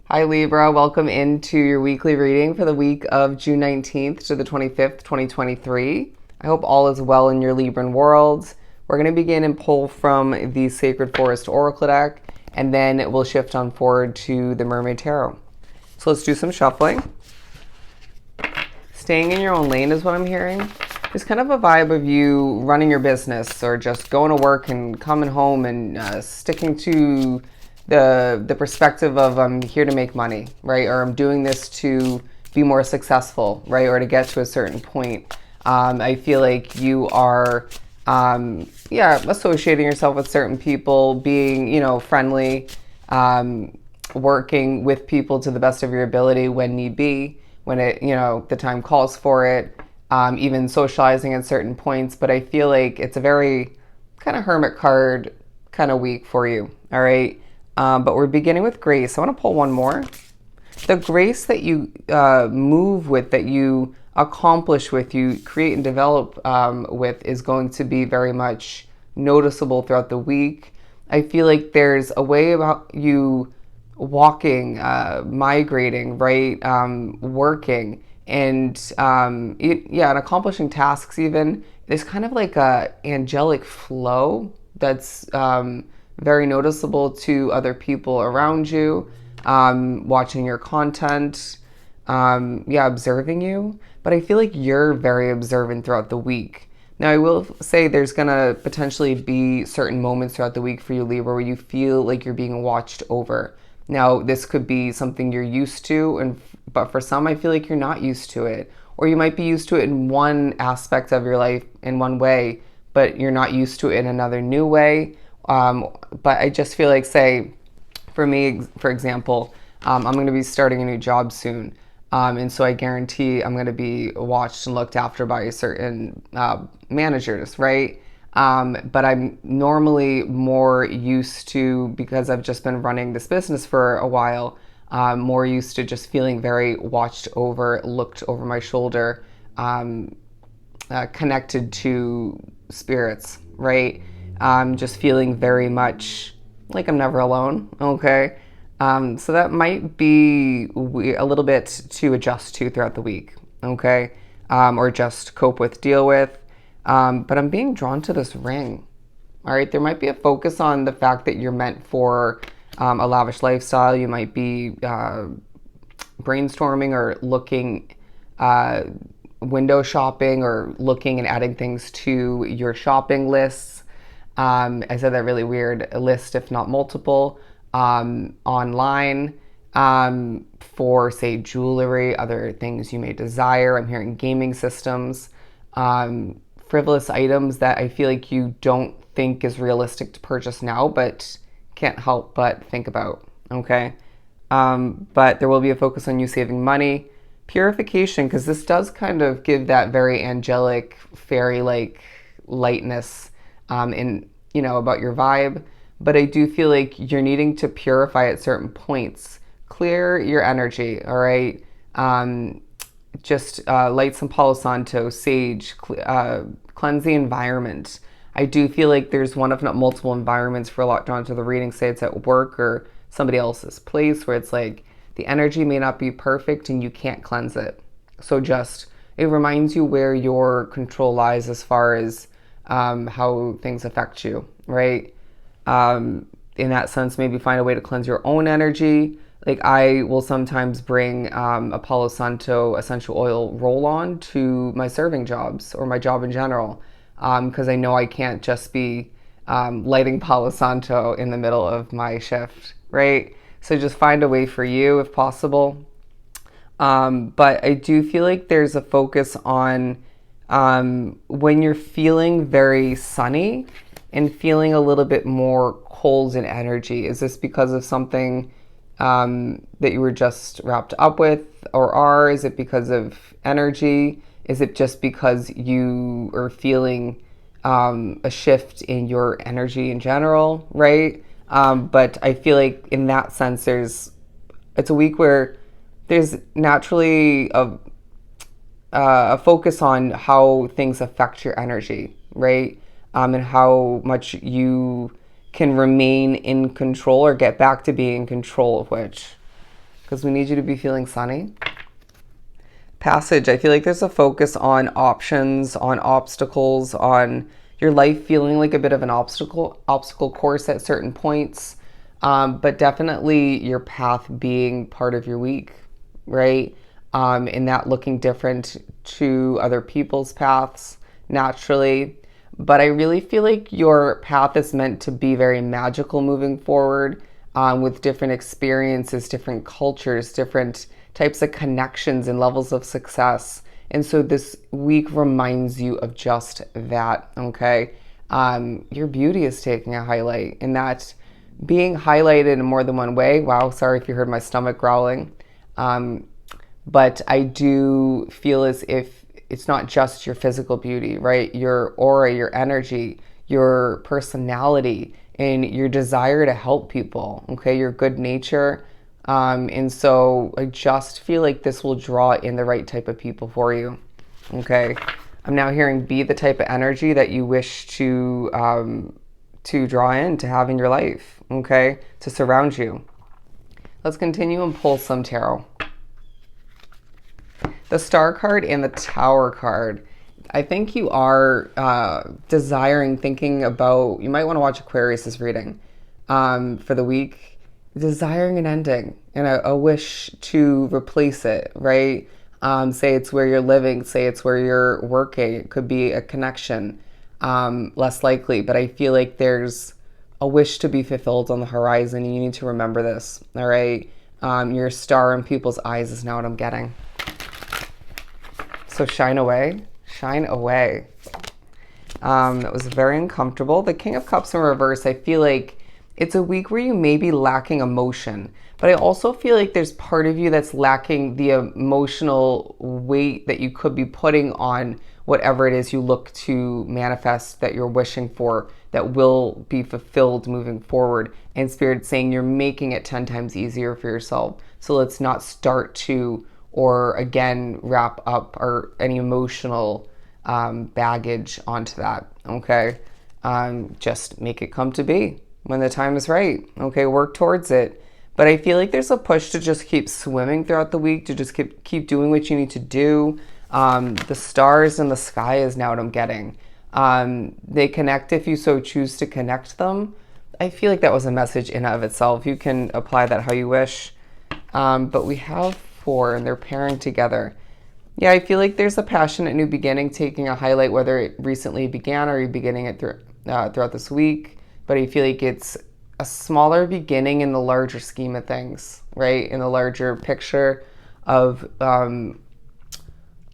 Hi Libra, welcome into your weekly reading for the week of June 19th to the 25th, 2023. I hope all is well in your Libran world. We're going to begin and pull from the Sacred Forest Oracle deck, and then we'll shift on forward to the Mermaid Tarot. So let's do some shuffling. Staying in your own lane is what I'm hearing. There's kind of a vibe of you running your business or just going to work and coming home and sticking to the perspective of I'm here to make money, right? Or I'm doing this to be more successful, right? Or to get to a certain point. I feel like you are, associating yourself with certain people, being, friendly, working with people to the best of your ability when need be, when the time calls for it, even socializing at certain points. But I feel like it's a very kind of hermit card kind of week for you, all right? But we're beginning with grace. I want to pull one more. The grace that you move with, that you accomplish with, you create and develop with, is going to be very much noticeable throughout the week. I feel like there's a way about you walking, migrating, right? Working and and accomplishing tasks even. There's kind of like a angelic flow that's very noticeable to other people around you, watching your content, observing you. But I feel like you're very observant throughout the week. Now, I will say there's going to potentially be certain moments throughout the week for you, Libra, where you feel like you're being watched over. Now, this could be something you're used to, but for some, I feel like you're not used to it. Or you might be used to it in one aspect of your life in one way, but you're not used to it in another new way. But I just feel like, say, for me, for example, I'm going to be starting a new job soon. And so I guarantee I'm going to be watched and looked after by certain managers, right? But I'm normally more used to, because I've just been running this business for a while, more used to just feeling very watched over, looked over my shoulder, connected to spirits, right? Just feeling very much like I'm never alone, okay? So that might be a little bit to adjust to throughout the week, okay? Or just cope with, deal with. But I'm being drawn to this ring, all right? There might be a focus on the fact that you're meant for a lavish lifestyle. You might be brainstorming or looking, window shopping, or looking and adding things to your shopping lists. I said that really weird, a list, if not multiple, online, for, say, jewelry, other things you may desire. I'm hearing gaming systems, frivolous items that I feel like you don't think is realistic to purchase now, but can't help but think about, okay? But there will be a focus on you saving money. Purification, because this does kind of give that very angelic, fairy-like lightness about your vibe. But I do feel like you're needing to purify at certain points. Clear your energy, all right? Just light some Palo Santo, sage, cleanse the environment. I do feel like there's one, if not multiple environments for a lot drawn to the reading, say it's at work or somebody else's place, where it's like the energy may not be perfect and you can't cleanse it. So just, it reminds you where your control lies as far as how things affect you, right? In that sense, maybe find a way to cleanse your own energy. Like, I will sometimes bring a Palo Santo essential oil roll-on to my serving jobs or my job in general, because I know I can't just be lighting Palo Santo in the middle of my shift, right? So just find a way for you if possible. But I do feel like there's a focus on when you're feeling very sunny and feeling a little bit more cold in energy. Is this because of something that you were just wrapped up with, or are? Is it because of energy? Is it just because you are feeling a shift in your energy in general, right? But I feel like in that sense, it's a week where there's naturally a focus on how things affect your energy, right? And how much you can remain in control or get back to being in control of which. because we need you to be feeling sunny. Passage, I feel like there's a focus on options, on obstacles, on your life feeling like a bit of an obstacle course at certain points, but definitely your path being part of your week, right? And that looking different to other people's paths naturally. But I really feel like your path is meant to be very magical moving forward, with different experiences, different cultures, different types of connections and levels of success. And so this week reminds you of just that, okay? Your beauty is taking a highlight, and that being highlighted in more than one way. Wow, sorry if you heard my stomach growling. But I do feel as if it's not just your physical beauty, right? Your aura, your energy, your personality, and your desire to help people, okay? Your good nature. And so I just feel like this will draw in the right type of people for you, okay? I'm now hearing be the type of energy that you wish to draw in, to have in your life, okay? To surround you. Let's continue and pull some tarot. The Star card and the Tower card. I think you are desiring, thinking about, you might want to watch Aquarius's reading for the week, desiring an ending and a wish to replace it, right? Say it's where you're living, say it's where you're working. It could be a connection, less likely, but I feel like there's a wish to be fulfilled on the horizon. You need to remember this, all right? Your star in people's eyes is now what I'm getting. So shine away, shine away. That was very uncomfortable. The King of Cups in reverse, I feel like it's a week where you may be lacking emotion, but I also feel like there's part of you that's lacking the emotional weight that you could be putting on whatever it is you look to manifest, that you're wishing for, that will be fulfilled moving forward. And Spirit's saying you're making it 10 times easier for yourself. So let's not start to, or again, wrap up or any emotional baggage onto that, okay? Just make it come to be when the time is right, okay? Work towards it. But I feel like there's a push to just keep swimming throughout the week, to just keep doing what you need to do. The stars in the sky is now what I'm getting. They connect if you so choose to connect them. I feel like that was a message in and of itself. You can apply that how you wish. But we have 4 and they're pairing together. Yeah, I feel like there's a passionate new beginning taking a highlight, whether it recently began or you're beginning it throughout this week. But I feel like it's a smaller beginning in the larger scheme of things, right? In the larger picture of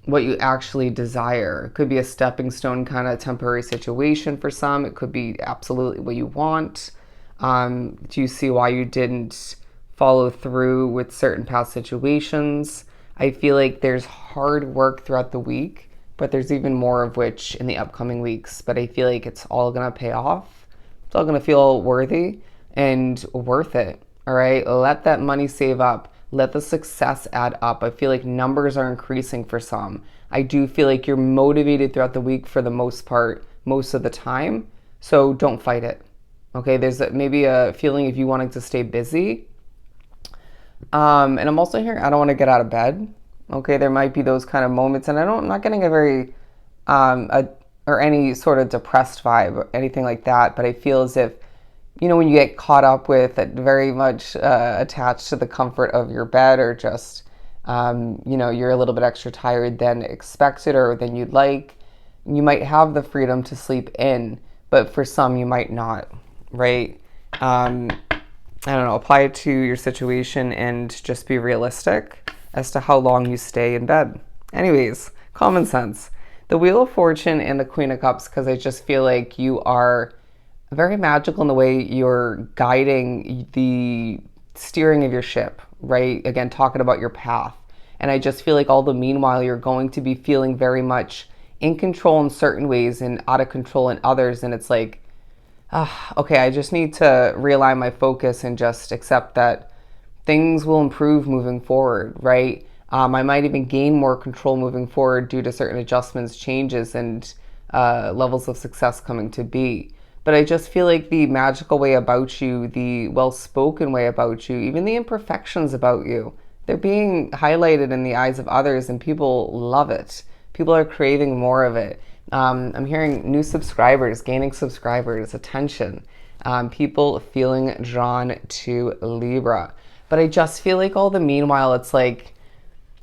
what you actually desire. It could be a stepping stone kind of temporary situation for some. It could be absolutely what you want. Do you see why you didn't follow through with certain past situations? I feel like there's hard work throughout the week, but there's even more of which in the upcoming weeks. But I feel like it's all going to pay off. It's all going to feel worthy and worth it. All right. Let that money save up. Let the success add up. I feel like numbers are increasing for some. I do feel like you're motivated throughout the week for the most part, most of the time. So don't fight it. Okay. There's maybe a feeling of you wanting to stay busy. And I'm also hearing I don't want to get out of bed. Okay. There might be those kind of moments. And I'm not getting a very, or any sort of depressed vibe or anything like that. But I feel as if, you know, when you get caught up with it, very much attached to the comfort of your bed, or just, you know, you're a little bit extra tired than expected or than you'd like, you might have the freedom to sleep in, but for some you might not, right? I don't know, apply it to your situation and just be realistic as to how long you stay in bed. Anyways, common sense. The Wheel of Fortune and the Queen of Cups, because I just feel like you are very magical in the way you're guiding the steering of your ship, right? Again, talking about your path. And I just feel like all the meanwhile, you're going to be feeling very much in control in certain ways and out of control in others. And it's like, okay, I just need to realign my focus and just accept that things will improve moving forward, right? I might even gain more control moving forward due to certain adjustments, changes, and levels of success coming to be. But I just feel like the magical way about you, the well-spoken way about you, even the imperfections about you, they're being highlighted in the eyes of others, and people love it. People are craving more of it. I'm hearing new subscribers, gaining subscribers, attention, people feeling drawn to Libra. But I just feel like all the meanwhile, it's like,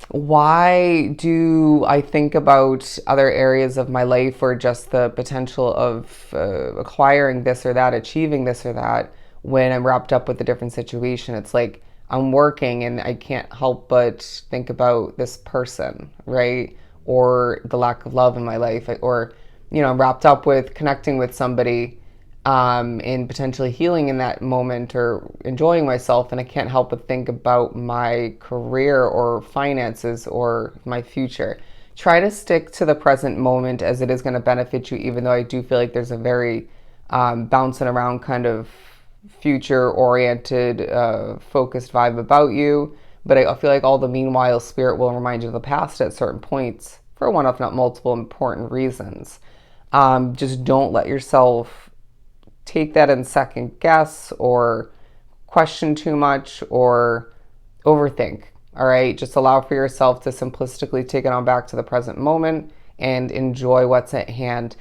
why do I think about other areas of my life or just the potential of acquiring this or that, achieving this or that, when I'm wrapped up with a different situation? It's like I'm working and I can't help but think about this person, right? Or the lack of love in my life, or, I'm wrapped up with connecting with somebody and potentially healing in that moment or enjoying myself, and I can't help but think about my career or finances or my future. Try to stick to the present moment, as it is going to benefit you, even though I do feel like there's a very bouncing around kind of future oriented focused vibe about you. But I feel like all the meanwhile spirit will remind you of the past at certain points for one, if not multiple, important reasons. Just don't let yourself take that in second guess or question too much or overthink. All right, just allow for yourself to simplistically take it on back to the present moment and enjoy what's at hand.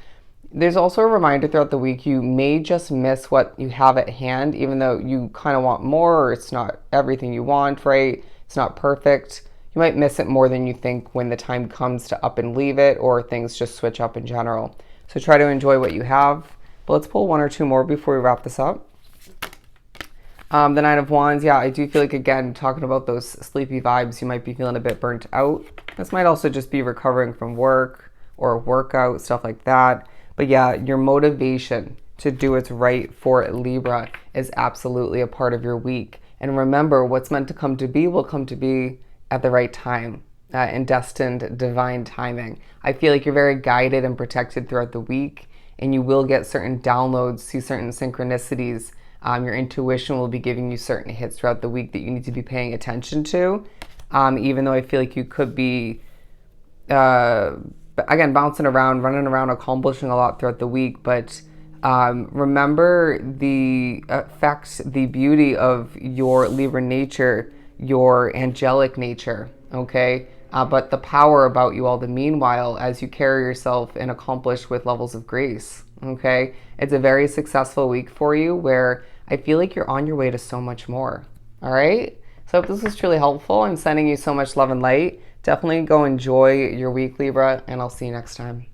There's also a reminder throughout the week, you may just miss what you have at hand, even though you kind of want more, or it's not everything you want, right? It's not perfect. You might miss it more than you think when the time comes to up and leave it, or things just switch up in general. So try to enjoy what you have. But let's pull one or two more before we wrap this up. The Nine of Wands, yeah, I do feel like, again, talking about those sleepy vibes, you might be feeling a bit burnt out. This might also just be recovering from work or workout, stuff like that. But yeah, your motivation to do what's right for Libra is absolutely a part of your week. And remember, what's meant to come to be will come to be at the right time, in destined divine timing. I feel like you're very guided and protected throughout the week, and you will get certain downloads, see certain synchronicities. Your intuition will be giving you certain hits throughout the week that you need to be paying attention to. Even though I feel like you could be, again, bouncing around, running around, accomplishing a lot throughout the week. But remember the effects, the beauty of your Libra nature, your angelic nature, okay? But the power about you all the meanwhile, as you carry yourself and accomplish with levels of grace, okay? It's a very successful week for you, where I feel like you're on your way to so much more, all right? So I hope this was truly helpful. I'm sending you so much love and light. Definitely go enjoy your week, Libra, and I'll see you next time.